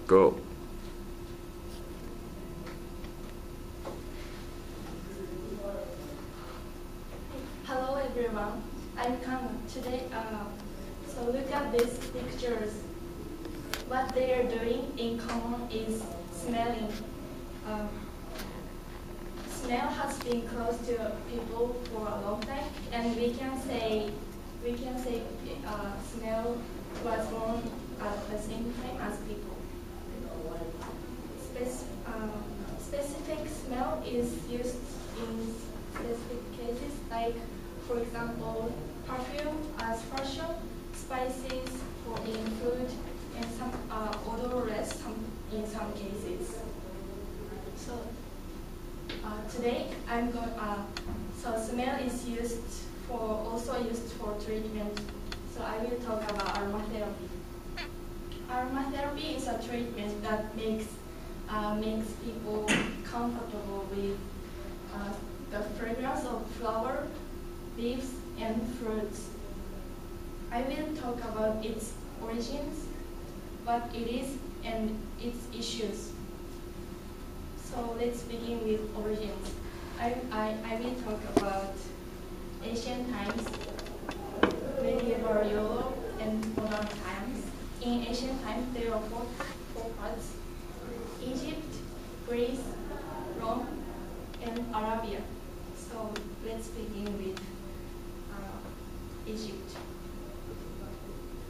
Go. Hello everyone, I'm Kanna. Today, so look at these pictures. What they are doing in common is smelling. Smell has been close to people for a long time, and we can say smell was born at the same time as people. Specific smell is used in specific cases, like, for example, perfume as fashion, spices for in food, and some odorless in some cases. So today I'm going. So smell is also used for treatment. So I will talk about aromatherapy. Aromatherapy is a treatment that makes people comfortable with the fragrance of flower, leaves, and fruits. I will talk about its origins, what it is, and its issues. So let's begin with origins. I will talk about ancient times, medieval Europe, and modern times. In ancient times, there are four parts: Egypt, Greece, Rome, and Arabia. So let's begin with Egypt.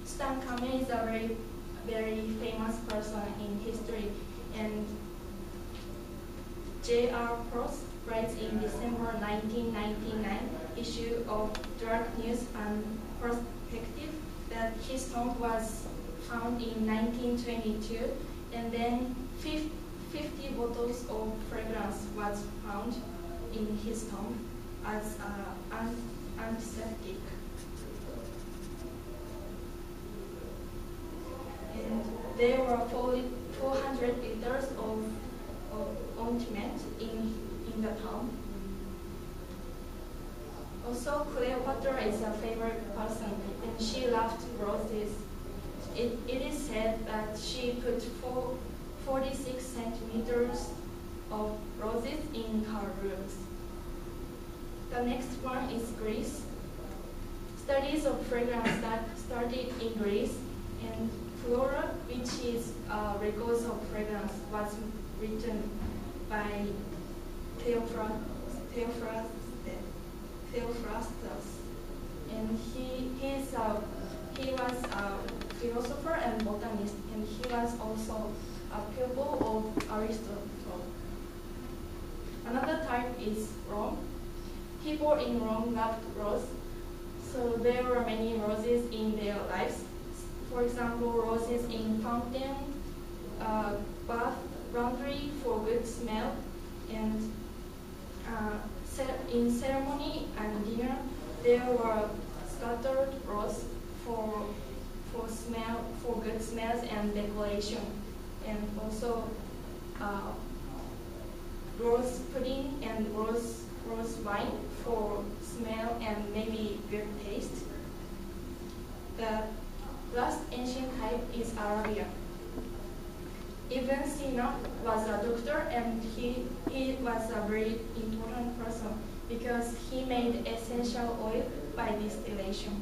Tutankhamun is a very famous person in history, and J.R. Pross writes in December 1999 issue of Drug News and Perspective that his tomb was found in 1922, and then 50 bottles of fragrance was found in his tomb as antiseptic. And there were 400 liters of ointment in the tomb. Also, Cleopatra is a favorite person, and she loved roses. It is said that she put 46 centimeters of roses in her rooms. The next one is Greece. Studies of fragrance that started in Greece, and Flora, which is records of fragrance, was written by Theophrastus, and he was a philosopher and botanist, and he was also a pupil of Aristotle. Another type is Rome. People in Rome loved rose, so there were many roses in their lives. For example, roses in fountain, bath, laundry for good smell, and in ceremony and dinner, there were scattered roses for good smells and decoration, and also rose pudding and rose wine for smell and maybe good taste. The last ancient type is Arabia. Ibn Sina was a doctor, and he was a very important person because he made essential oil by distillation,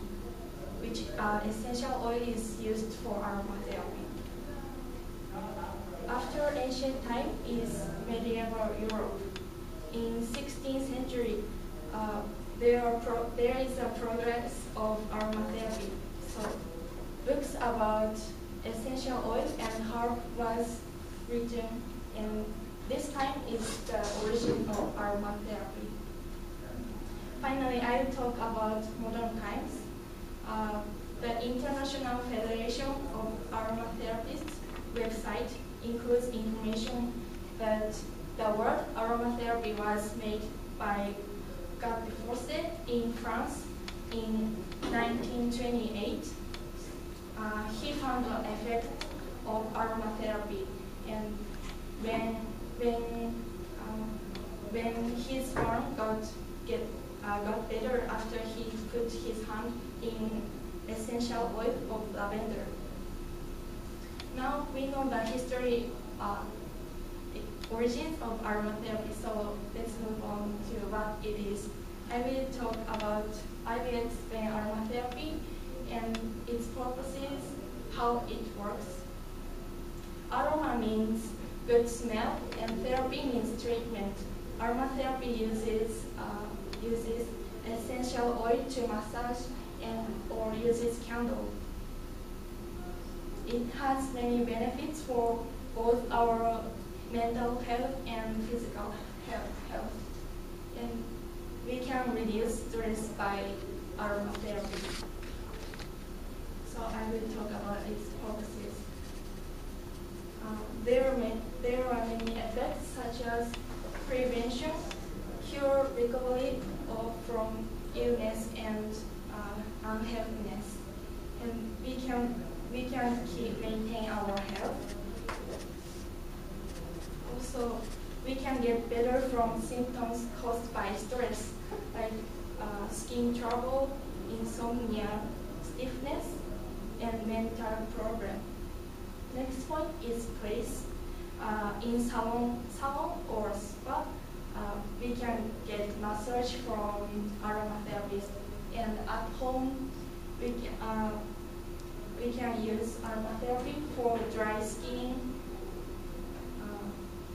which essential oil is used for aromatherapy. After ancient time is medieval Europe. In 16th century, there is a progress of aromatherapy. So books about essential oil and herb was written, and this time is the origin of aromatherapy. Finally, I will talk about modern times. The International Federation of Aromatherapists website includes information that the word aromatherapy was made by Guy Forcet in France in 1928. He found the effect of aromatherapy, and when his arm got better after he put his hand in essential oil of lavender. Now we know the history, the origins of aromatherapy, so let's move on to what it is. I will explain aromatherapy and its purposes, how it works. Aroma means good smell, and therapy means treatment. Aromatherapy uses essential oil to massage or uses candle. It has many benefits for both our mental health and physical health. And we can reduce stress by aromatherapy. So I will talk about its purposes. There are many effects such as prevention, cure, recovery from illness and unhealthiness, and we can maintain our health. Also, we can get better from symptoms caused by stress, like skin trouble, insomnia, stiffness, and mental problem. Next point is place. In salon or spa, we can get massage from aromatherapist, and at home we can use aromatherapy for dry skin,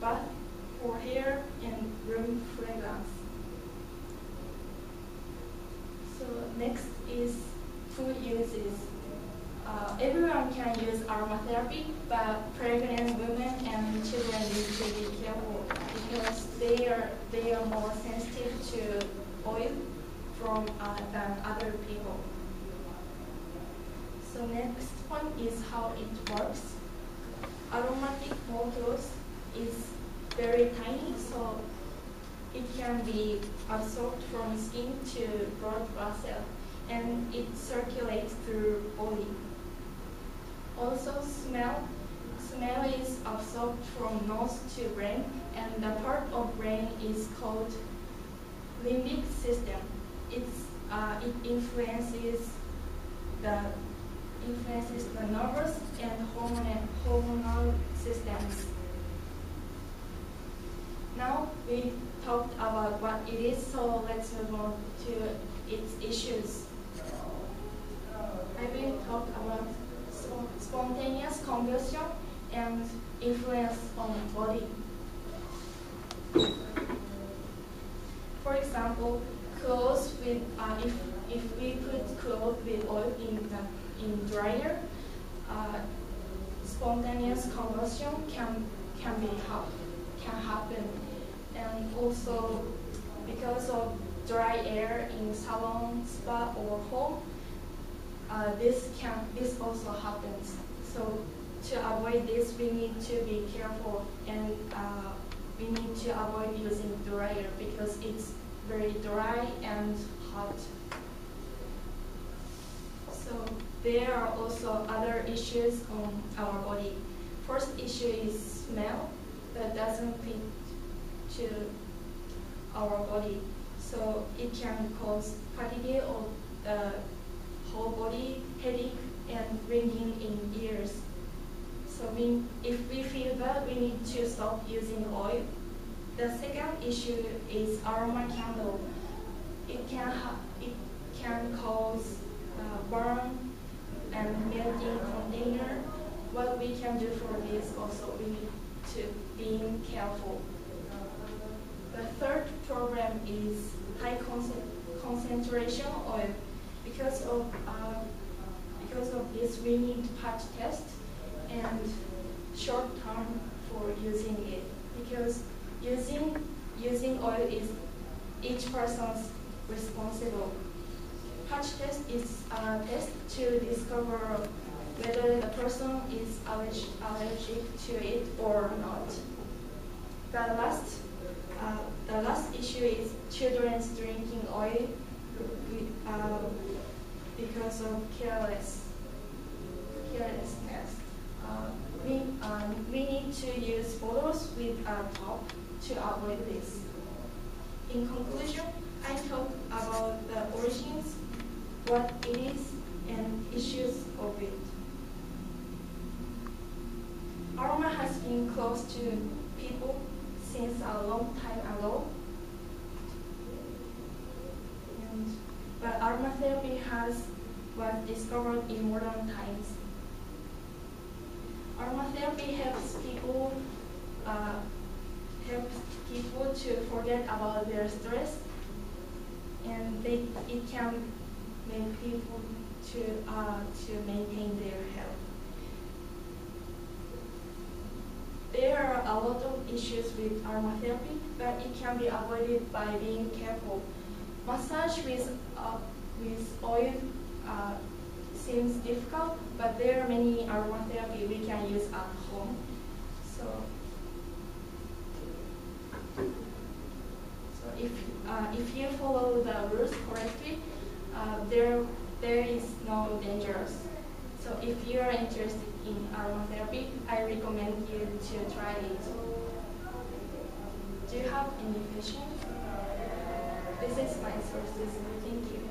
bath for hair, and room fragrance. So next is food uses. Everyone can use aromatherapy, but pregnant women and children need to be careful because they are more sensitive to oil than other people. So next point is how it works. Aromatic molecules is very tiny, so it can be absorbed from skin to blood vessel, and it circulates through body. Also, smell is absorbed from nose to brain, and the part of brain is called limbic system. It influences the nervous and hormonal systems. Now we talked about what it is, so let's move on to its issues. I will talk about spontaneous combustion and influence on body. For example, clothes with if we put clothes with oil in dryer, spontaneous combustion can happen, and also because of dry air in salon, spa, or home. This also happens. So to avoid this, we need to be careful, and we need to avoid using dryer because it's very dry and hot. So there are also other issues on our body. First issue is smell that doesn't fit to our body. So it can cause fatigue of the whole body, headache, and ringing in ears. So if we feel that, we need to stop using oil. The second issue is aroma candle. It can cause burn and melting container. What we can do for this also, we need to be careful. The third problem is high concentration oil. Because of this, we need patch test and short term for using it. Because using oil is each person's responsible. Patch test is a test to discover whether the person is allergic to it or not. The last issue is children's drinking oil because of carelessness. We need to use bottles with a top to avoid this. In conclusion, I talked about the origins, what it is, and issues of it. been close to people since a long time ago. But aromatherapy was discovered in modern times. Aromatherapy helps people to forget about their stress, and it can make people to maintain their health. There are a lot of issues with aromatherapy, but it can be avoided by being careful. Massage with oil seems difficult, but there are many aromatherapy we can use at home. So if you follow the rules correctly, there is no dangerous. So if you are interested in aromatherapy, I recommend you to try it. Do you have any questions? This is my sources. Thank you.